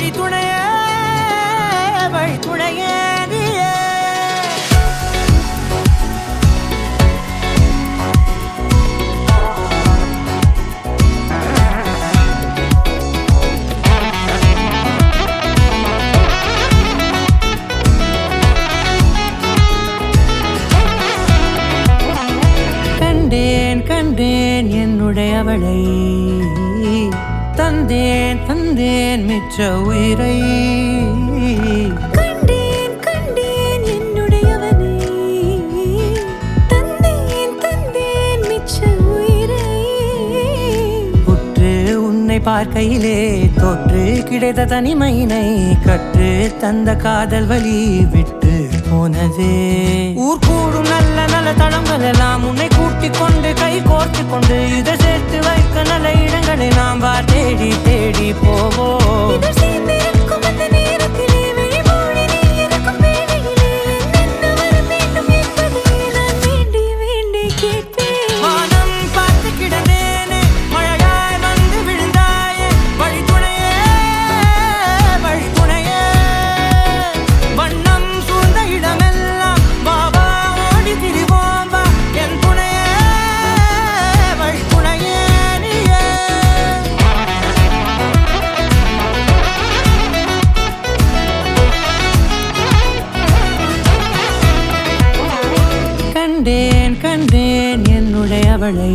வழித்துணையே வழித்துணையே கண்டேன் என்னுடையவளை தந்தேன் தந்தேன் மிச்ச உயிரை கண்டேன் என்னுடையவனை தந்தேன் தந்தேன் மிச்ச உயிரை உற்று உன்னை பார்க்கையிலே தொற்று கிடைத்த தனிமையினை கற்று தந்த காதல் வழி விட்டு போனதே ஊர் கூடும் நல்ல நல்ல தளங்கள் எல்லாம் உன்னை கூட்டிக் கொண்டு கை கோர்த்து கொண்டு இதை சேர்த்து வைக்க நல்ல இடங்களை நாம் தேடி தேடி போவோம் கண்டேன் என்னுடையவளை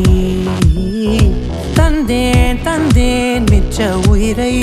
தந்தேன் தந்தேன் மிச்ச உயிரை